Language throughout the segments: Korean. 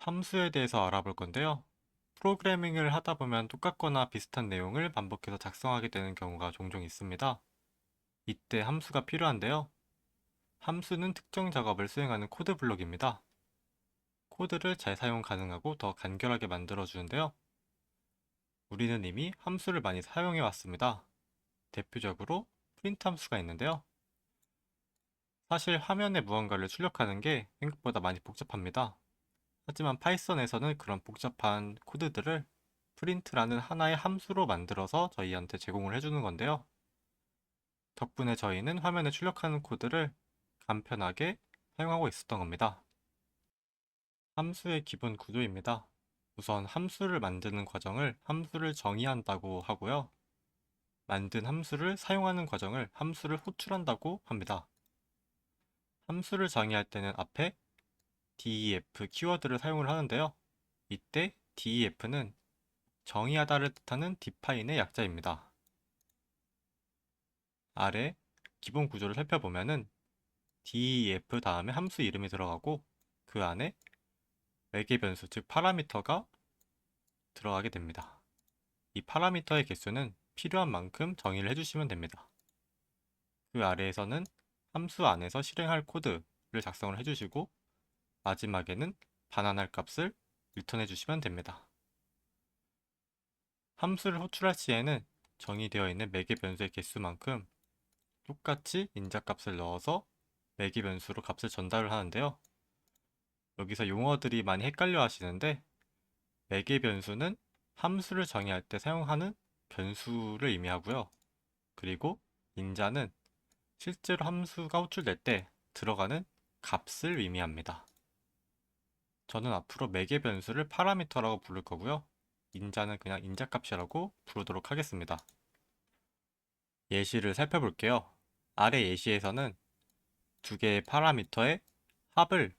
함수에 대해서 알아볼 건데요. 프로그래밍을 하다 보면 똑같거나 비슷한 내용을 반복해서 작성하게 되는 경우가 종종 있습니다. 이때 함수가 필요한데요. 함수는 특정 작업을 수행하는 코드 블록입니다. 코드를 잘 사용 가능하고 더 간결하게 만들어 주는데요. 우리는 이미 함수를 많이 사용해 왔습니다. 대표적으로 프린트 함수가 있는데요. 사실 화면에 무언가를 출력하는 게 생각보다 많이 복잡합니다. 하지만 파이썬에서는 그런 복잡한 코드들을 프린트라는 하나의 함수로 만들어서 저희한테 제공을 해주는 건데요. 덕분에 저희는 화면에 출력하는 코드를 간편하게 사용하고 있었던 겁니다. 함수의 기본 구조입니다. 우선 함수를 만드는 과정을 함수를 정의한다고 하고요. 만든 함수를 사용하는 과정을 함수를 호출한다고 합니다. 함수를 정의할 때는 앞에 def 키워드를 사용을 하는데요. 이때 def는 정의하다를 뜻하는 define의 약자입니다. 아래 기본 구조를 살펴보면은 def 다음에 함수 이름이 들어가고 그 안에 매개 변수 즉 파라미터가 들어가게 됩니다. 이 파라미터의 개수는 필요한 만큼 정의를 해주시면 됩니다. 그 아래에서는 함수 안에서 실행할 코드를 작성을 해주시고 마지막에는 반환할 값을 리턴해 주시면 됩니다. 함수를 호출할 시에는 정의되어 있는 매개 변수의 개수만큼 똑같이 인자값을 넣어서 매개 변수로 값을 전달을 하는데요. 여기서 용어들이 많이 헷갈려 하시는데 매개 변수는 함수를 정의할 때 사용하는 변수를 의미하고요. 그리고 인자는 실제로 함수가 호출될 때 들어가는 값을 의미합니다. 저는 앞으로 매개 변수를 파라미터라고 부를 거고요. 인자는 그냥 인자값이라고 부르도록 하겠습니다. 예시를 살펴볼게요. 아래 예시에서는 두 개의 파라미터의 합을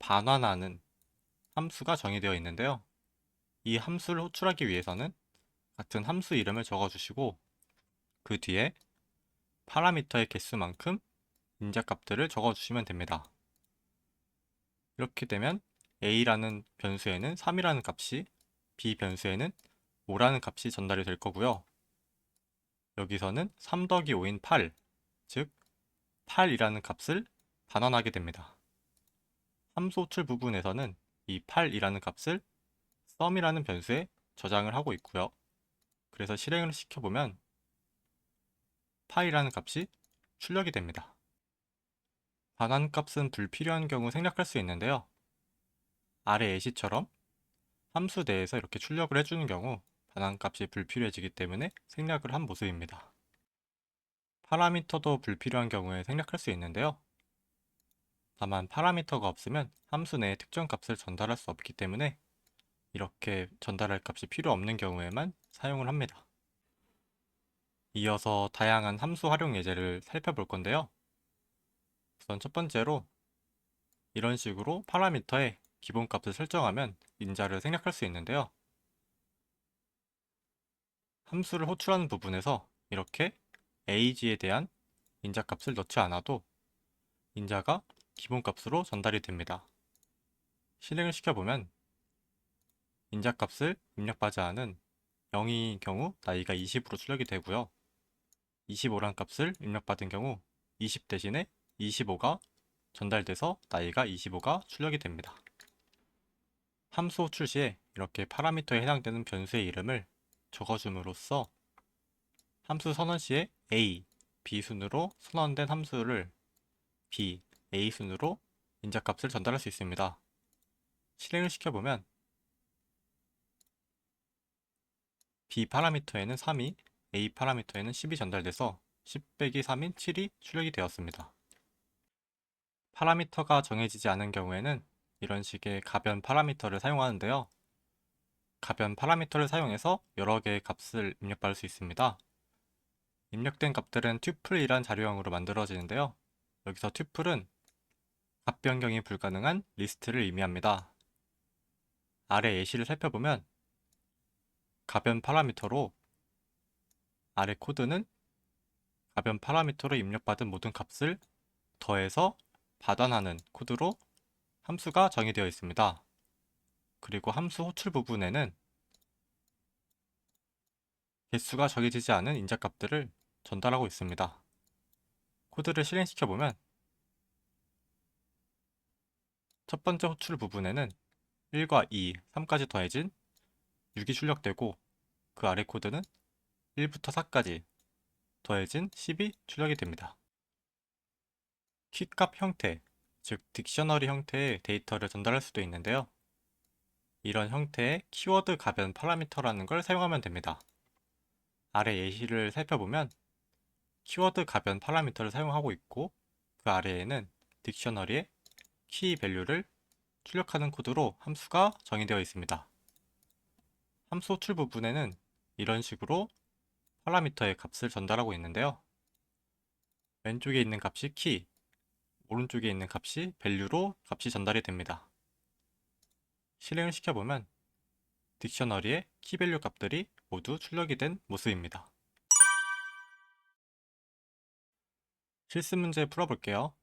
반환하는 함수가 정의되어 있는데요. 이 함수를 호출하기 위해서는 같은 함수 이름을 적어주시고 그 뒤에 파라미터의 개수만큼 인자값들을 적어주시면 됩니다. 이렇게 되면 a라는 변수에는 3이라는 값이 b 변수에는 5라는 값이 전달이 될 거고요. 여기서는 3 더하기 5인 8, 즉 8이라는 값을 반환하게 됩니다. 함수 호출 부분에서는 이 8이라는 값을 sum이라는 변수에 저장을 하고 있고요. 그래서 실행을 시켜보면 8이라는 값이 출력이 됩니다. 반환값은 불필요한 경우 생략할 수 있는데요. 아래 예시처럼 함수 내에서 이렇게 출력을 해주는 경우 반환값이 불필요해지기 때문에 생략을 한 모습입니다. 파라미터도 불필요한 경우에 생략할 수 있는데요. 다만 파라미터가 없으면 함수 내에 특정 값을 전달할 수 없기 때문에 이렇게 전달할 값이 필요 없는 경우에만 사용을 합니다. 이어서 다양한 함수 활용 예제를 살펴볼 건데요. 우선 첫 번째로 이런 식으로 파라미터에 기본값을 설정하면 인자를 생략할 수 있는데요. 함수를 호출하는 부분에서 이렇게 age에 대한 인자값을 넣지 않아도 인자가 기본값으로 전달이 됩니다. 실행을 시켜보면 인자값을 입력하지 않은 0인 경우 나이가 20으로 출력이 되고요. 25란 값을 입력받은 경우 20 대신에 25가 전달돼서 나이가 25가 출력이 됩니다. 함수 호출 시에 이렇게 파라미터에 해당되는 변수의 이름을 적어줌으로써 함수 선언 시에 a, b 순으로 선언된 함수를 b, a 순으로 인자값을 전달할 수 있습니다. 실행을 시켜보면 b 파라미터에는 3이, a 파라미터에는 10이 전달돼서 10 빼기 3인 7이 출력이 되었습니다. 파라미터가 정해지지 않은 경우에는 이런 식의 가변 파라미터를 사용하는데요. 가변 파라미터를 사용해서 여러 개의 값을 입력받을 수 있습니다. 입력된 값들은 튜플이란 자료형으로 만들어지는데요. 여기서 튜플은 값 변경이 불가능한 리스트를 의미합니다. 아래 예시를 살펴보면 가변 파라미터로 아래 코드는 가변 파라미터로 입력받은 모든 값을 더해서 받아하는 코드로 함수가 정의되어 있습니다. 그리고 함수 호출 부분에는 개수가 정해지지 않은 인자값들을 전달하고 있습니다. 코드를 실행시켜보면 첫 번째 호출 부분에는 1과 2, 3까지 더해진 6이 출력되고 그 아래 코드는 1부터 4까지 더해진 10이 출력이 됩니다. 키값 형태, 즉 딕셔너리 형태의 데이터를 전달할 수도 있는데요. 이런 형태의 키워드 가변 파라미터라는 걸 사용하면 됩니다. 아래 예시를 살펴보면 키워드 가변 파라미터를 사용하고 있고 그 아래에는 딕셔너리의 키 밸류를 출력하는 코드로 함수가 정의되어 있습니다. 함수 호출 부분에는 이런 식으로 파라미터의 값을 전달하고 있는데요. 왼쪽에 있는 값이 키, 오른쪽에 있는 값이 밸류로 값이 전달이 됩니다. 실행을 시켜보면 딕셔너리의 키밸류 값들이 모두 출력이 된 모습입니다. 실습 문제 풀어볼게요.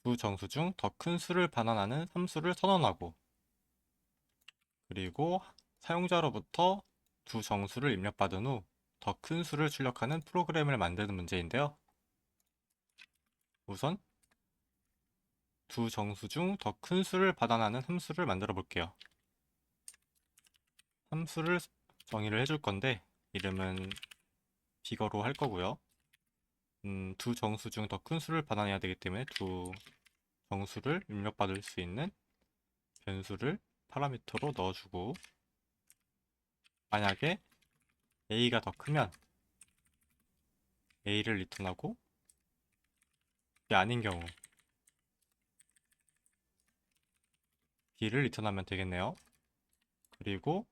두 정수 중 더 큰 수를 반환하는 함수를 선언하고 그리고 사용자로부터 두 정수를 입력받은 후 더 큰 수를 출력하는 프로그램을 만드는 문제인데요. 우선 두 정수 중 더 큰 수를 반환하는 함수를 만들어 볼게요. 함수를 정의를 해줄 건데 이름은 비거로 할 거고요. 두 정수 중 더 큰 수를 반환해야 되기 때문에 두 정수를 입력받을 수 있는 변수를 파라미터로 넣어주고 만약에 a가 더 크면 a를 리턴하고 이게 아닌 경우 b를 리턴하면 되겠네요. 그리고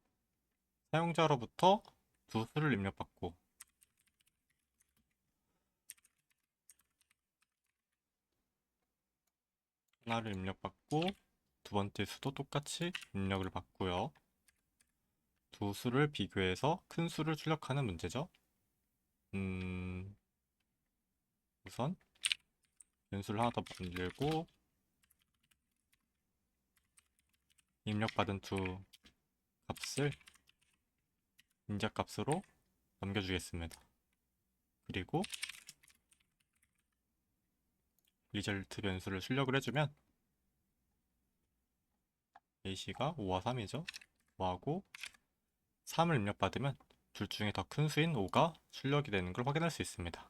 사용자로부터 두 수를 입력받고 하나를 입력받고 두 번째 수도 똑같이 입력을 받고요. 두 수를 비교해서 큰 수를 출력하는 문제죠. 우선 변수를 하나 더 만들고 입력받은 두 값을 인자값으로 넘겨주겠습니다. 그리고 리절트 변수를 출력을 해주면 ac가 5와 3이죠. 5하고 3을 입력받으면 둘 중에 더 큰 수인 5가 출력이 되는 걸 확인할 수 있습니다.